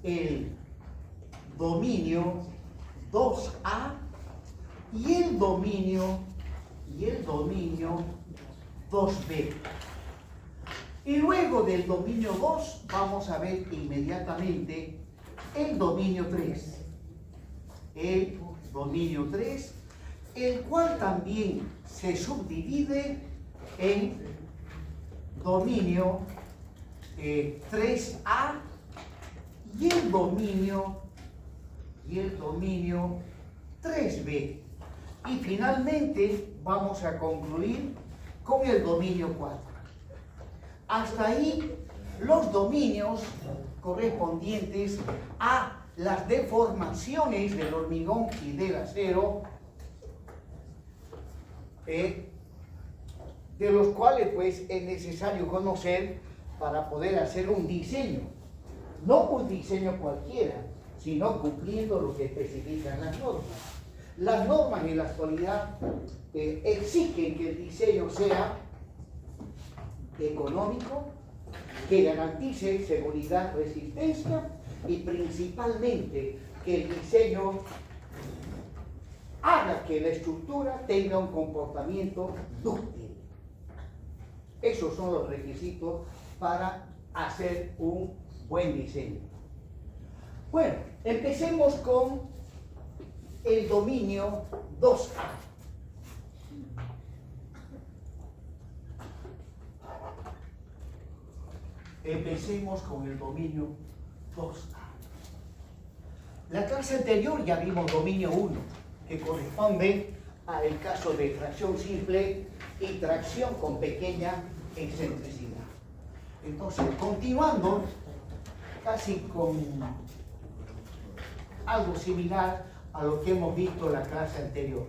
el dominio 2A y el dominio 2B. Y luego del dominio 2 vamos a ver inmediatamente el dominio 3. El dominio 3, el cual también se subdivide en dominio 3A y el dominio 3B. Y finalmente vamos a concluir con el dominio 4. Hasta ahí los dominios correspondientes a las deformaciones del hormigón y del acero, de los cuales pues es necesario conocer para poder hacer un diseño. No un diseño cualquiera, sino cumpliendo lo que especifican las normas. Las normas en la actualidad exigen que el diseño sea económico, que garantice seguridad, resistencia y principalmente que el diseño haga que la estructura tenga un comportamiento dúctil. Esos son los requisitos para hacer un buen diseño. Bueno, empecemos con el dominio 2A. Empecemos con el dominio 2A. La clase anterior ya vimos dominio 1, que corresponde al caso de tracción simple y tracción con pequeña excentricidad. Entonces, continuando, casi con algo similar a lo que hemos visto en la clase anterior.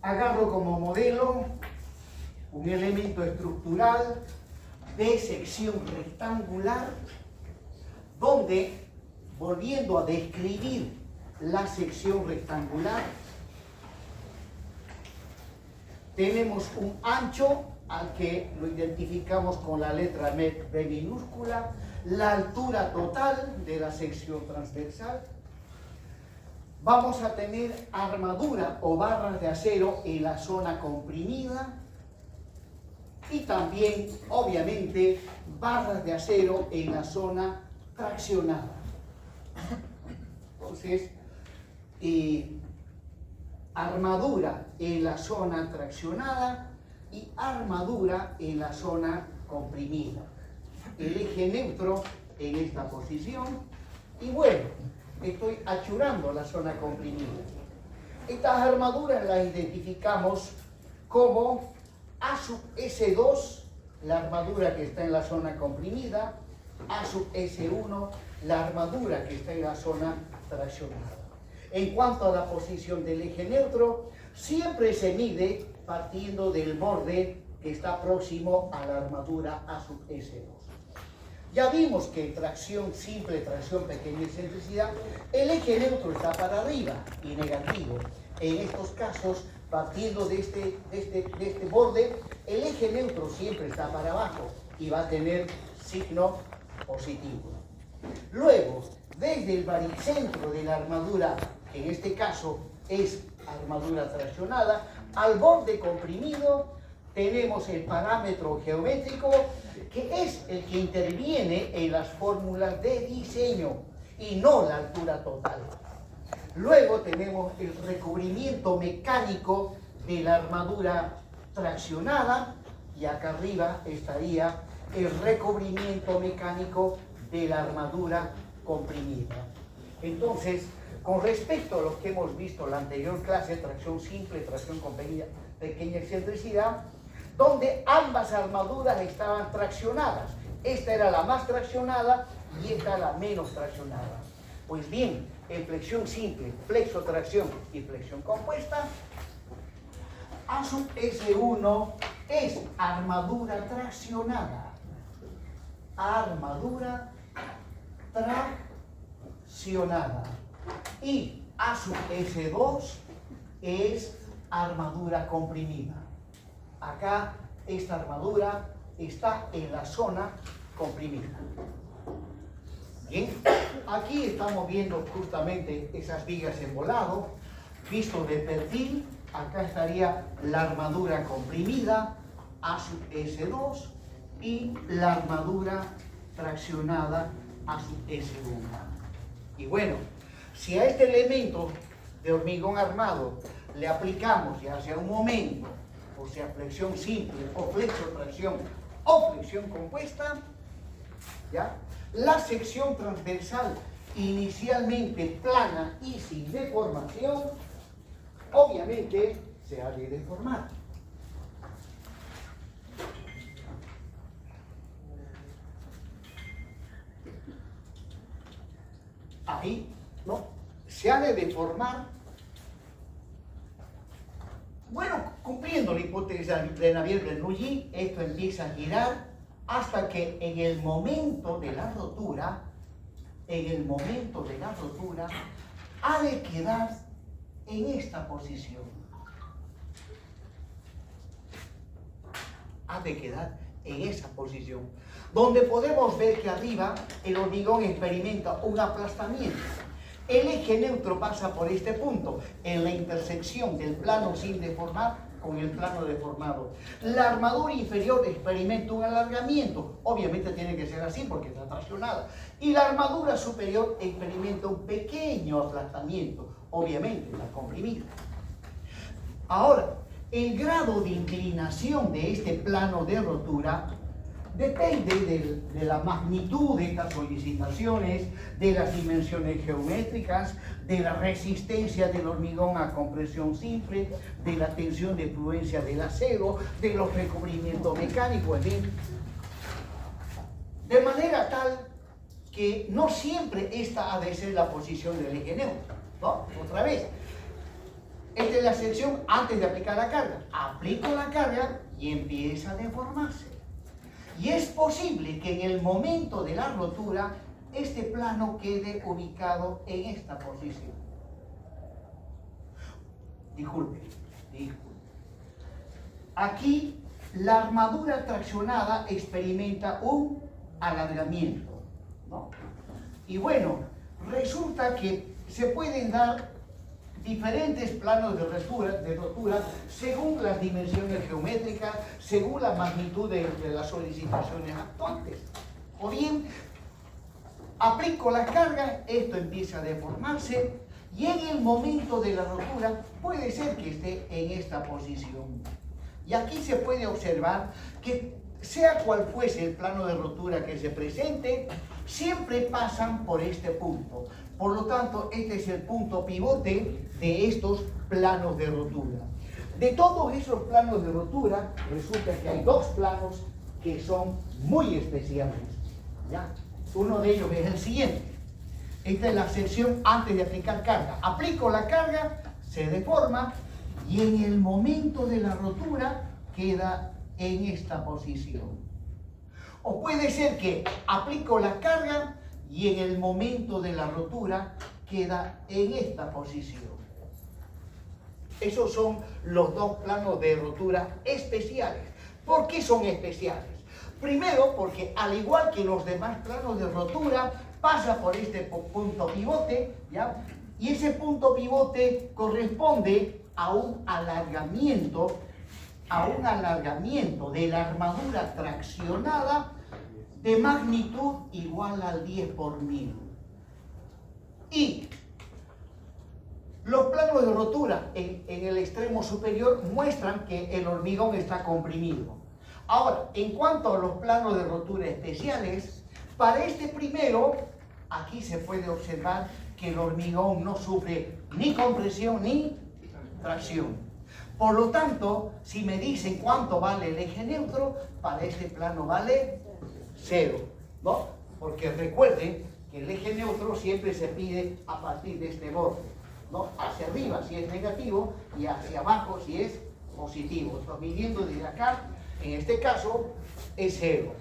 Agarro como modelo un elemento estructural de sección rectangular, donde, volviendo a describir la sección rectangular, tenemos un ancho al que lo identificamos con la letra B minúscula, la altura total de la sección transversal. Vamos a tener armadura o barras de acero en la zona comprimida y también, obviamente, barras de acero en la zona traccionada. Entonces, armadura en la zona traccionada y armadura en la zona comprimida. El eje neutro en esta posición y bueno, estoy achurando la zona comprimida. Estas armaduras las identificamos como A sub S2, la armadura que está en la zona comprimida, A sub S1, la armadura que está en la zona traccionada. En cuanto a la posición del eje neutro, siempre se mide partiendo del borde que está próximo a la armadura A sub S2. Ya vimos que en tracción simple, tracción pequeña excentricidad, el eje neutro está para arriba y negativo. En estos casos, partiendo de este borde, el eje neutro siempre está para abajo y va a tener signo positivo. Luego, desde el baricentro de la armadura, que en este caso es armadura traccionada, al borde comprimido tenemos el parámetro geométrico que es el que interviene en las fórmulas de diseño y no la altura total. Luego tenemos el recubrimiento mecánico de la armadura traccionada y acá arriba estaría el recubrimiento mecánico de la armadura comprimida. Entonces, con respecto a lo que hemos visto en la anterior clase, tracción simple, tracción con pequeña excentricidad, donde ambas armaduras estaban traccionadas. Esta era la más traccionada y esta la menos traccionada. Pues bien, en flexión simple, flexotracción y flexión compuesta, A sub S1 es armadura traccionada. Armadura traccionada. Y A sub S2 es armadura comprimida. Acá esta armadura está en la zona comprimida. Bien, aquí estamos viendo justamente esas vigas en volado, visto de perfil. Acá estaría la armadura comprimida, A sub S2, y la armadura traccionada A sub S1. Y bueno, si a este elemento de hormigón armado le aplicamos ya sea un momento, o sea flexión simple, o flexo-tracción, o flexión compuesta, ¿ya? La sección transversal inicialmente plana y sin deformación, obviamente se ha de deformar. Ahí, ¿no? Se ha de deformar. Bueno, cumpliendo la hipótesis de Navier-Bernoulli, esto empieza a girar hasta que en el momento de la rotura, ha de quedar en esta posición. Ha de quedar en esa posición, donde podemos ver que arriba el hormigón experimenta un aplastamiento. El eje neutro pasa por este punto, en la intersección del plano sin deformar con el plano deformado. La armadura inferior experimenta un alargamiento, obviamente tiene que ser así porque está traccionada, y la armadura superior experimenta un pequeño aplastamiento, obviamente está comprimida. Ahora, el grado de inclinación de este plano de rotura depende de la magnitud de estas solicitaciones, de las dimensiones geométricas, de la resistencia del hormigón a compresión simple, de la tensión de fluencia del acero, de los recubrimientos mecánicos, en fin. De manera tal que no siempre esta ha de ser la posición del eje neutro, ¿no? Otra vez, esta es la sección antes de aplicar la carga. Aplico la carga y empieza a deformarse. Y es posible que en el momento de la rotura este plano quede ubicado en esta posición. Disculpe. Aquí la armadura traccionada experimenta un alargamiento, ¿no? Y bueno, resulta que se pueden dar diferentes planos de rotura según las dimensiones geométricas, según la magnitud de las solicitaciones actuantes. O bien, aplico la carga, esto empieza a deformarse y en el momento de la rotura puede ser que esté en esta posición. Y aquí se puede observar que sea cual fuese el plano de rotura que se presente, siempre pasan por este punto. Por lo tanto, este es el punto pivote de estos planos de rotura. De todos esos planos de rotura, resulta que hay dos planos que son muy especiales, ¿ya? Uno de ellos es el siguiente. Esta es la sección antes de aplicar carga. Aplico la carga, se deforma y en el momento de la rotura queda en esta posición. O puede ser que aplico la carga y en el momento de la rotura queda en esta posición. Esos son los dos planos de rotura especiales. ¿Por qué son especiales? Primero, porque al igual que los demás planos de rotura, pasa por este punto pivote, ¿ya? Y ese punto pivote corresponde a un alargamiento de la armadura traccionada de magnitud igual al 10 por 1000. Y los planos de rotura en el extremo superior muestran que el hormigón está comprimido. Ahora, en cuanto a los planos de rotura especiales, para este primero, aquí se puede observar que el hormigón no sufre ni compresión ni tracción. Por lo tanto, si me dicen cuánto vale el eje neutro, para este plano vale 0, ¿no? Porque recuerden que el eje neutro siempre se pide a partir de este borde, ¿no? Hacia arriba si es negativo y hacia abajo si es positivo. Estoy midiendo desde acá, en este caso es 0.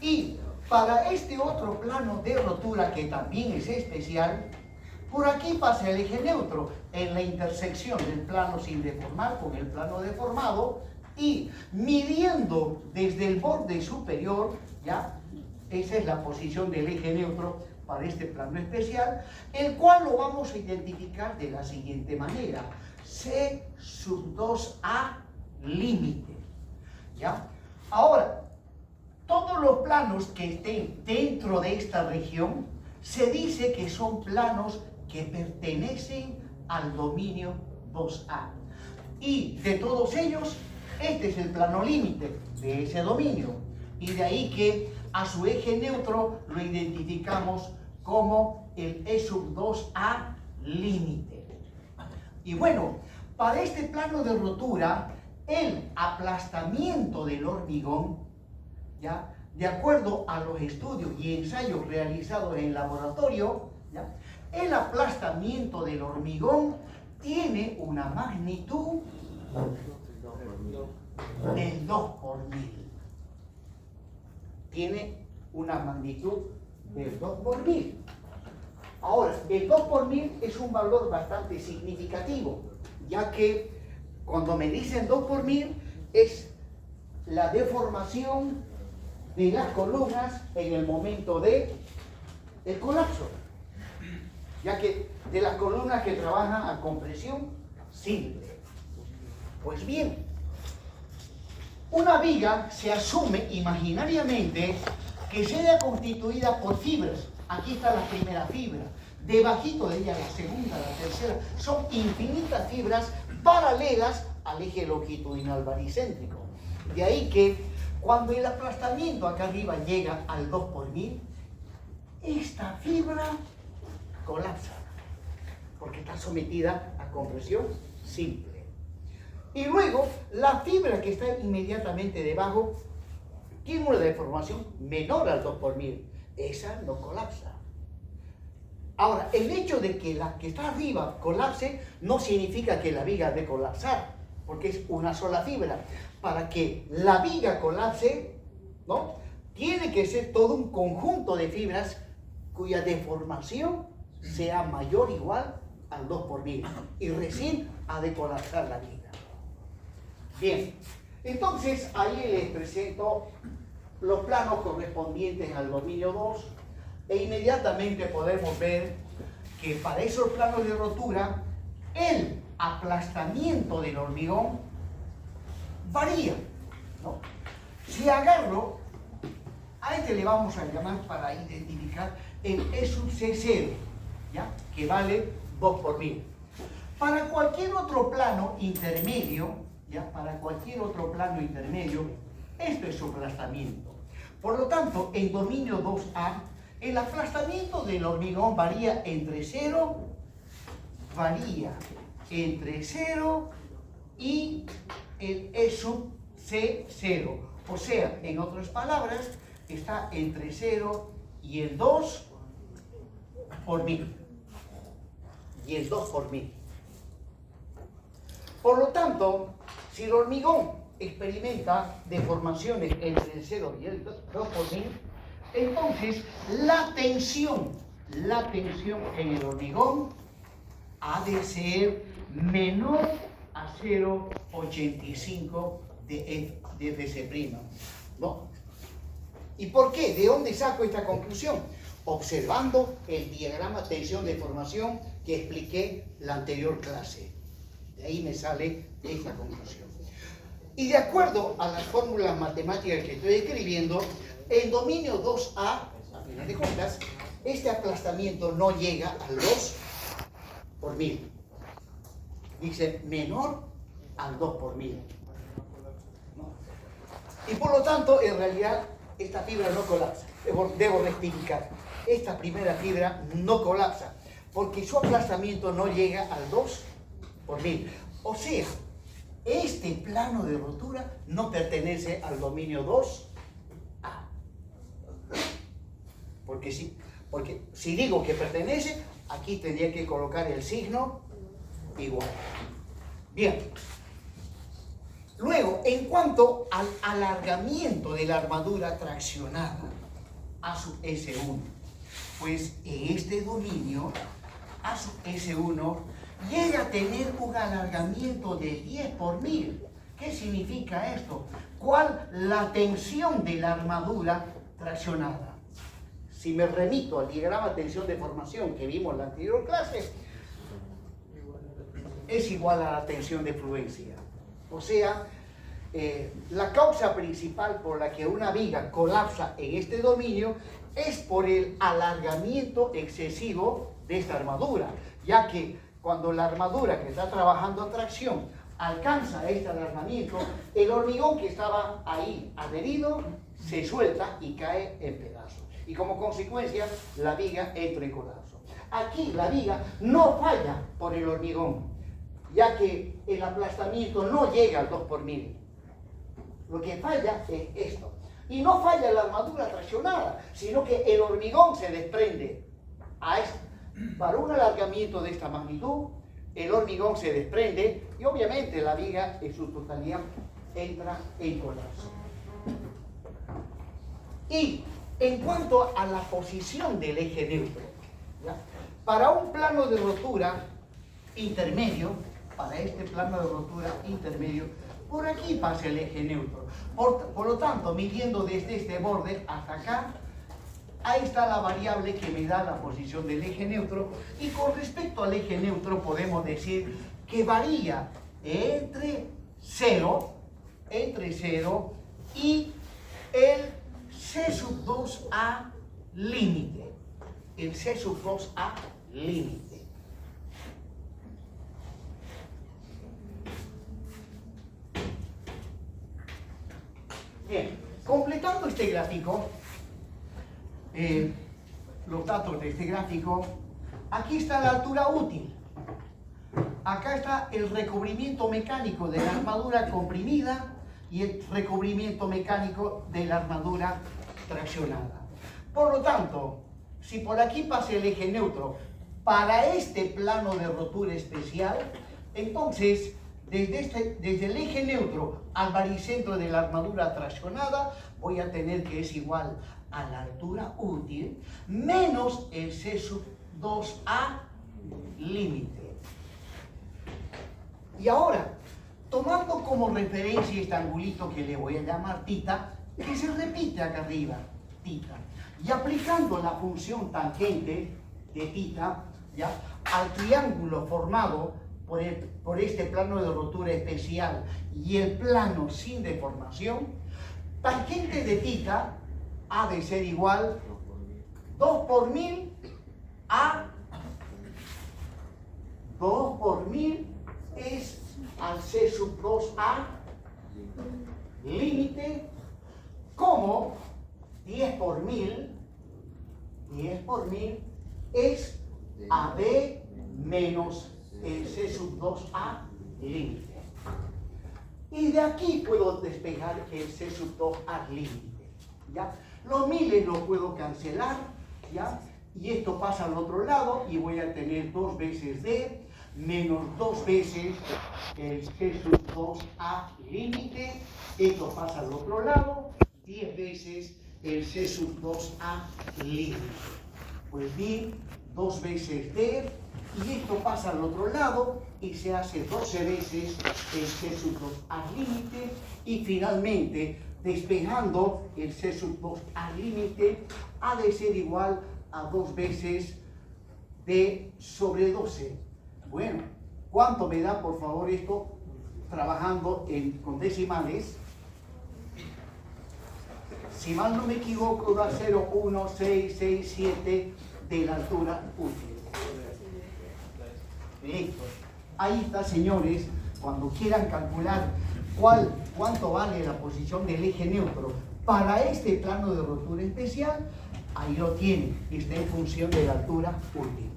Y para este otro plano de rotura que también es especial, por aquí pasa el eje neutro en la intersección del plano sin deformar con el plano deformado y midiendo desde el borde superior, ¿ya? Esa es la posición del eje neutro para este plano especial, el cual lo vamos a identificar de la siguiente manera. C sub 2A límite. ¿Ya? Ahora, todos los planos que estén dentro de esta región se dice que son planos que pertenecen al dominio 2A. Y de todos ellos, este es el plano límite de ese dominio. Y de ahí que a su eje neutro lo identificamos como el E sub 2A límite. Y bueno, para este plano de rotura, el aplastamiento del hormigón, ¿ya?, de acuerdo a los estudios y ensayos realizados en laboratorio, ¿ya?, el aplastamiento del hormigón tiene una magnitud del 2 por 1000. Tiene una magnitud del 2 por 1000. Ahora, el 2 por 1000 es un valor bastante significativo, ya que cuando me dicen 2 por 1000 es la deformación de las columnas en el momento del colapso, ya que de las columnas que trabajan a compresión simple. Pues bien, una viga se asume imaginariamente que sea constituida por fibras. Aquí está la primera fibra, debajito de ella la segunda, la tercera. Son infinitas fibras paralelas al eje longitudinal baricéntrico. De ahí que cuando el aplastamiento acá arriba llega al 2 por 1000, esta fibra colapsa, porque está sometida a compresión simple. Y luego, la fibra que está inmediatamente debajo tiene una deformación menor al 2 por 1000. Esa no colapsa. Ahora, el hecho de que la que está arriba colapse no significa que la viga debe colapsar, porque es una sola fibra. Para que la viga colapse, ¿no?, tiene que ser todo un conjunto de fibras cuya deformación sea mayor o igual al 2 por 1000. Y recién ha de colapsar la viga. Bien, entonces ahí les presento los planos correspondientes al dominio 2 e inmediatamente podemos ver que para esos planos de rotura el aplastamiento del hormigón varía, ¿no? Si agarro, a este le vamos a llamar para identificar el E sub C0, ¿ya?, que vale 2 por 1000. Para cualquier otro plano intermedio, ¿ya?, para cualquier otro plano intermedio, esto es su aplastamiento. Por lo tanto, en dominio 2A, el aplastamiento del hormigón varía entre 0 y el E sub C0. O sea, en otras palabras, está entre 0 y el 2 por 1000. Y el 2 por 1000. Por lo tanto, si el hormigón experimenta deformaciones entre el 0 y el 2 por 1000, entonces la tensión en el hormigón ha de ser menor a 0,85 de Fc', ¿no? ¿Y por qué? ¿De dónde saco esta conclusión? Observando el diagrama tensión-deformación que expliqué la anterior clase. De ahí me sale esta conclusión. Y de acuerdo a las fórmulas matemáticas que estoy escribiendo, en dominio 2A, a final de cuentas, este aplastamiento no llega al 2 por 1000. Dice menor al 2 por 1000. ¿No? Y por lo tanto, en realidad, esta fibra no colapsa. Debo rectificar. Esta primera fibra no colapsa, porque su aplastamiento no llega al 2 por 1000. O sea, este plano de rotura no pertenece al dominio 2A. Porque si digo que pertenece, aquí tendría que colocar el signo igual. Bien. Luego, en cuanto al alargamiento de la armadura traccionada a su S1, pues en este dominio, a su S1, llega a tener un alargamiento de 10 por 1000. ¿Qué significa esto? ¿Cuál la tensión de la armadura traccionada. Si me remito al diagrama tensión-deformación que vimos en la anterior clase, es igual a la tensión de fluencia. O sea, la causa principal por la que una viga colapsa en este dominio es por el alargamiento excesivo de esta armadura, ya que cuando la armadura que está trabajando a tracción alcanza este alargamiento, el hormigón que estaba ahí adherido se suelta y cae en pedazos. Y como consecuencia, la viga entra en colapso. Aquí la viga no falla por el hormigón, ya que el aplastamiento no llega al 2 por 1000. Lo que falla es esto. Y no falla la armadura traccionada, sino que el hormigón se desprende. Para un alargamiento de esta magnitud, el hormigón se desprende y obviamente la viga en su totalidad entra en colapso. Y en cuanto a la posición del eje neutro, ¿ya? Para un plano de rotura intermedio, para este plano de rotura intermedio, por aquí pasa el eje neutro. Por lo tanto, midiendo desde este borde hasta acá, ahí está la variable que me da la posición del eje neutro. Y con respecto al eje neutro podemos decir que varía entre 0 y el C sub 2A límite. El C sub 2A límite. Bien, completando este gráfico, los datos de este gráfico, aquí está la altura útil. Acá está el recubrimiento mecánico de la armadura comprimida y el recubrimiento mecánico de la armadura traccionada. Por lo tanto, si por aquí pasa el eje neutro para este plano de rotura especial, entonces desde el eje neutro al baricentro de la armadura traccionada voy a tener que es igual a la altura útil menos el C sub 2A límite. Y ahora, tomando como referencia este angulito que le voy a llamar θ, que se repite acá arriba, θ, y aplicando la función tangente de θ, ¿ya?, al triángulo formado por este plano de rotura especial y el plano sin deformación, tangente de θ ha de ser igual 2 por 1000 a 2 por 1000 es al C sub 2A límite, como 10 por 1000 es AB menos el C sub 2A límite. Y de aquí puedo despejar el C sub 2A límite, ¿ya? Los miles los puedo cancelar, ¿ya? Y esto pasa al otro lado y voy a tener 2 veces D menos 2 veces el C sub 2A límite. Esto pasa al otro lado, 10 veces el C sub 2A límite. Pues bien, 2 veces D, y esto pasa al otro lado y se hace 12 veces el C sub 2A límite. Y finalmente, despejando el C sub 2A límite, ha de ser igual a 2 veces D sobre 12. Bueno, ¿cuánto me da, por favor, esto trabajando con decimales? Si mal no me equivoco, da 0,1667 de la altura útil. Listo. Ahí está, señores, cuando quieran calcular cuánto vale la posición del eje neutro para este plano de rotura especial, ahí lo tienen, está en función de la altura útil.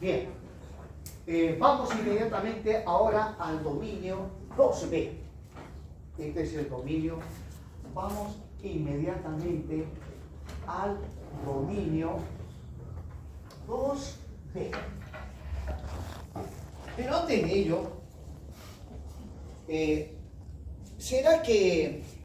Bien, vamos inmediatamente ahora al dominio 2B. Este es el dominio. Vamos inmediatamente al dominio 2B. Pero antes de ello, ¿será que